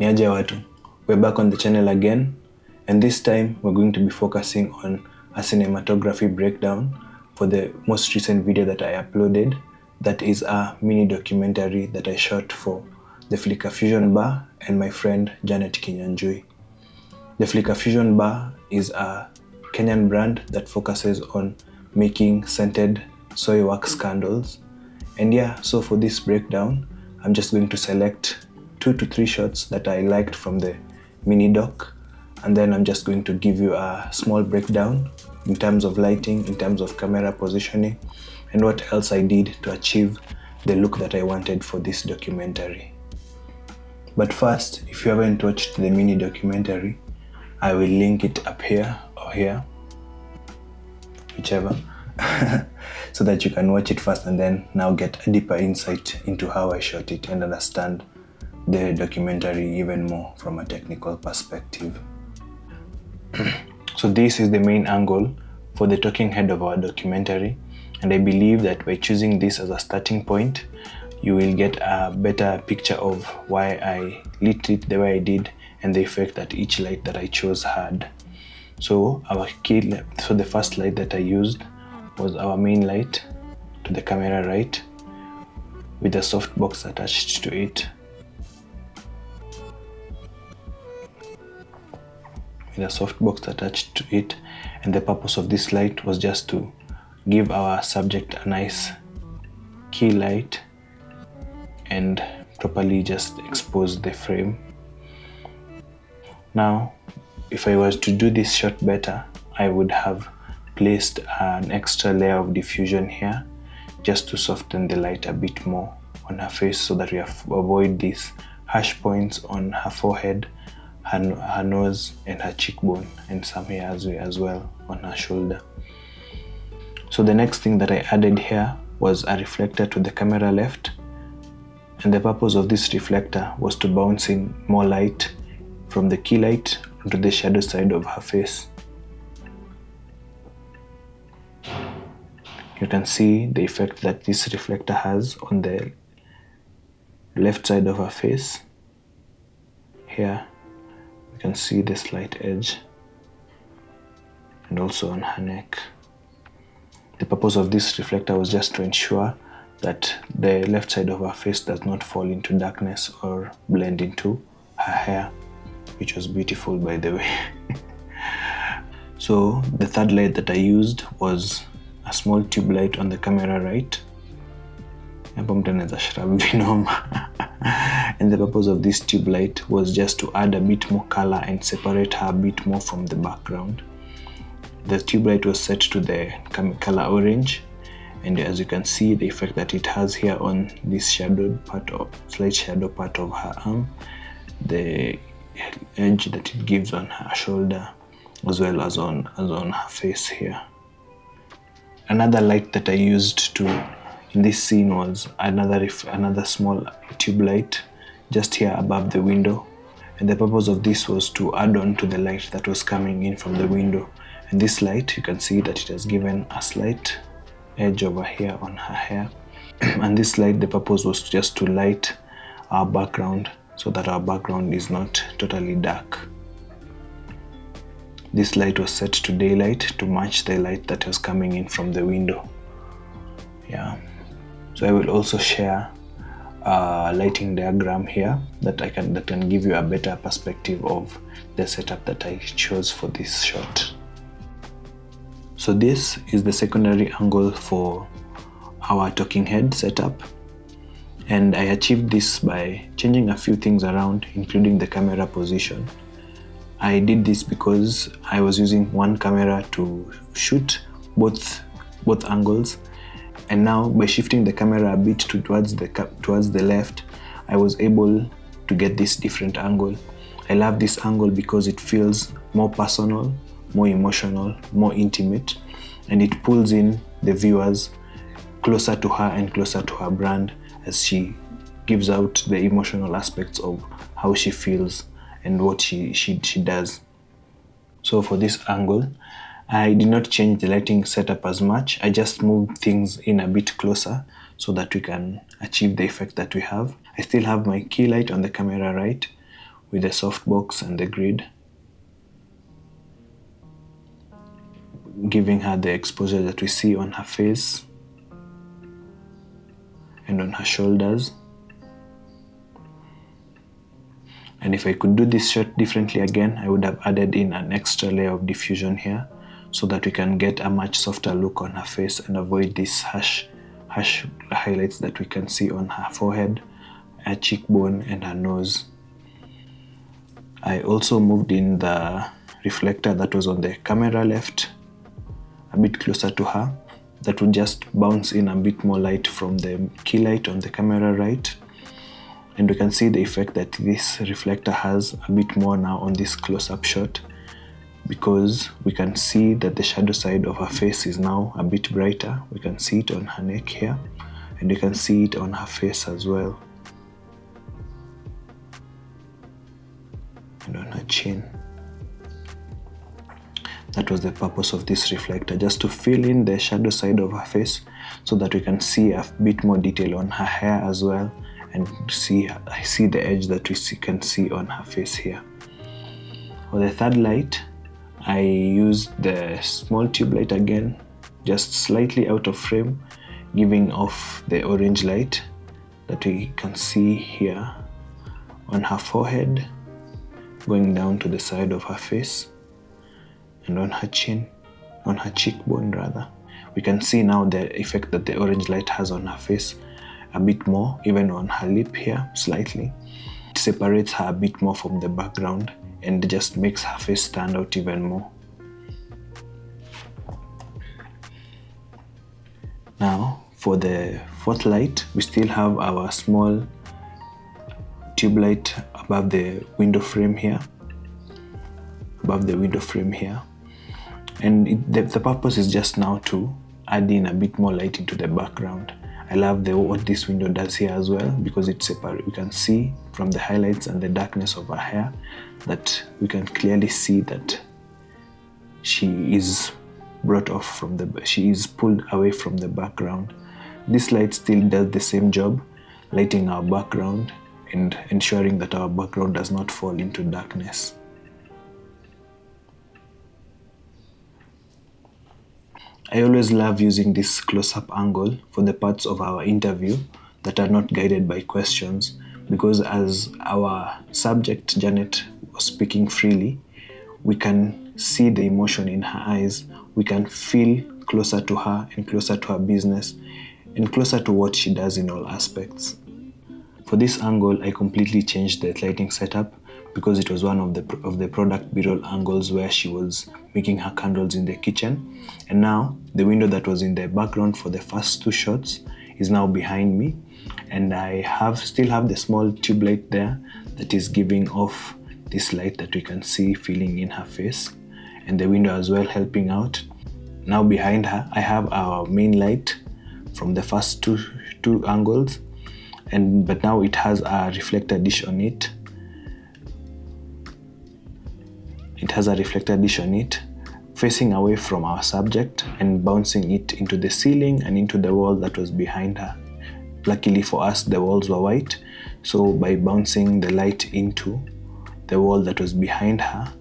Niaje watu, we're back on the channel again, and this time we're going to be focusing on a cinematography breakdown for the most recent video that I uploaded. That is a mini documentary that I shot for the Flicker Fusion Bar and my friend Janet Kenyan. The Flicker Fusion Bar is a Kenyan brand that focuses on making scented soy wax candles. And yeah, so for this breakdown, I'm just going to select 2 to 3 shots that I liked from the mini doc, and then I'm just going to give you a small breakdown in terms of lighting, in terms of camera positioning, and what else I did to achieve the look that I wanted for this documentary. But first, if you haven't watched the mini documentary, I will link it up here or here, whichever, so that you can watch it first and then now get a deeper insight into how I shot it and understand the documentary even more from a technical perspective. So this is the main angle for the talking head of our documentary, and I believe that by choosing this as a starting point, you will get a better picture of why I lit it the way I did and the effect that each light that I chose had. So the first light that I used was our main light to the camera right, with a softbox attached to it. And the purpose of this light was just to give our subject a nice key light and properly just expose the frame. Now, if I was to do this shot better, I would have placed an extra layer of diffusion here just to soften the light a bit more on her face, so that we avoid these harsh points on her forehead, her nose and her cheekbone, and some here as well on her shoulder. So the next thing that I added here was a reflector to the camera left, and the purpose of this reflector was to bounce in more light from the key light onto the shadow side of her face. You can see the effect that this reflector has on the left side of her face. Here you can see the slight edge, and also on her neck. The purpose of this reflector was just to ensure that the left side of her face does not fall into darkness or blend into her hair, which was beautiful, by the way. So the third light that I used was a small tube light on the camera right. And the purpose of this tube light was just to add a bit more color and separate her a bit more from the background. The tube light was set to the color orange, and as you can see, the effect that it has here on this slight shadow part of her arm, the edge that it gives on her shoulder, as well as on her face here. Another light that I used in this scene was another small tube light just here above the window, and the purpose of this was to add on to the light that was coming in from the window. And this light, you can see that it has given a slight edge over here on her hair. And this light, the purpose was just to light our background so that our background is not totally dark. This light was set to daylight to match the light that was coming in from the window. Yeah. So I will also share a lighting diagram here that can give you a better perspective of the setup that I chose for this shot. So this is the secondary angle for our talking head setup, and I achieved this by changing a few things around, including the camera position. I did this because I was using one camera to shoot both angles, and now by shifting the camera a bit towards the left, I was able to get this different angle. I love this angle because it feels more personal, more emotional, more intimate, and it pulls in the viewers closer to her and closer to her brand as she gives out the emotional aspects of how she feels and what she does. So for this angle, I did not change the lighting setup as much. I just moved things in a bit closer so that we can achieve the effect that we have. I still have my key light on the camera right, with the softbox and the grid, giving her the exposure that we see on her face and on her shoulders. And if I could do this shot differently again, I would have added in an extra layer of diffusion here so that we can get a much softer look on her face and avoid these harsh highlights that we can see on her forehead, her cheekbone, and her nose. I also moved in the reflector that was on the camera left a bit closer to her. That would just bounce in a bit more light from the key light on the camera right. And we can see the effect that this reflector has a bit more now on this close-up shot, because we can see that the shadow side of her face is now a bit brighter. We can see it on her neck here, and we can see it on her face as well, and on her chin. That was the purpose of this reflector, just to fill in the shadow side of her face so that we can see a bit more detail on her hair as well, and see the edge that we can see on her face here. For the third light, I used the small tube light again, just slightly out of frame, giving off the orange light that we can see here on her forehead, going down to the side of her face, and on her chin, on her cheekbone rather. We can see now the effect that the orange light has on her face a bit more, even on her lip here, slightly. It separates her a bit more from the background and just makes her face stand out even more. Now, for the fourth light, we still have our small tube light above the window frame here. And the purpose is just now to add in a bit more light into the background. I love what this window does here as well, because it's separate. We can see from the highlights and the darkness of her hair that we can clearly see that she is she is pulled away from the background. This light still does the same job, lighting our background and ensuring that our background does not fall into darkness. I always love using this close-up angle for the parts of our interview that are not guided by questions, because as our subject, Janet, was speaking freely, we can see the emotion in her eyes. We can feel closer to her and closer to her business and closer to what she does in all aspects. For this angle, I completely changed the lighting setup, because it was one of the product B-roll angles where she was making her candles in the kitchen. And now the window that was in the background for the first two shots is now behind me, and I still have the small tube light there that is giving off this light that we can see filling in her face, and the window as well helping out. Now behind her, I have our main light from the first two angles, but now it has a reflector dish on it. It has a reflector dish on it, facing away from our subject and bouncing it into the ceiling and into the wall that was behind her. Luckily for us, the walls were white, so by bouncing the light into the wall that was behind her,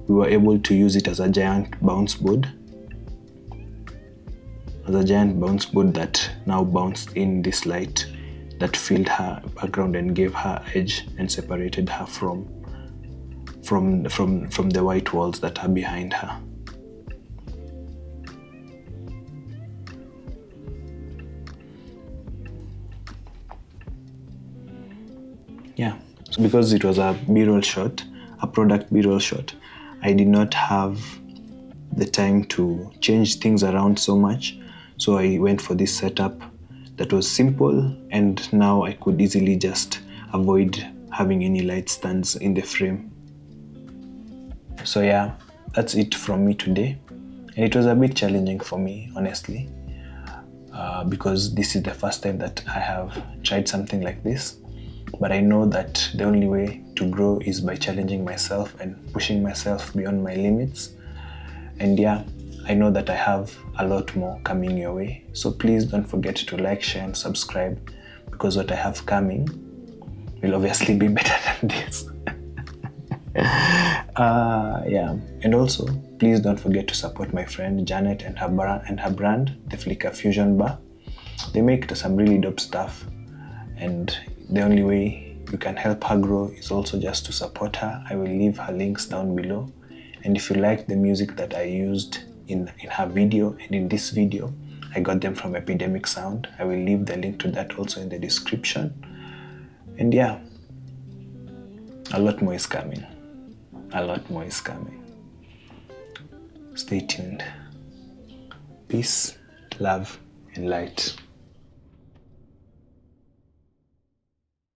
we were able to use it as a giant bounce board. That now bounced in this light that filled her background and gave her edge and separated her from the white walls that are behind her. Yeah, so because it was a B-roll shot, a product B-roll shot, I did not have the time to change things around so much, so I went for this setup that was simple, and now I could easily just avoid having any light stands in the frame. So yeah, that's it from me today, and it was a bit challenging for me, honestly, because this is the first time that I have tried something like this. But I know that the only way to grow is by challenging myself and pushing myself beyond my limits. And yeah, I know that I have a lot more coming your way, so please don't forget to like, share and subscribe, because what I have coming will obviously be better than this. Yeah, and also please don't forget to support my friend Janet and her brand, the Flicker Fusion Bar. They make some really dope stuff, and the only way you can help her grow is also just to support her. I will leave her links down below, and if you like the music that I used in her video and in this video, I got them from Epidemic Sound. I will leave the link to that also in the description. And yeah, a lot more is coming. A lot more is coming. Stay tuned. Peace, love, and light.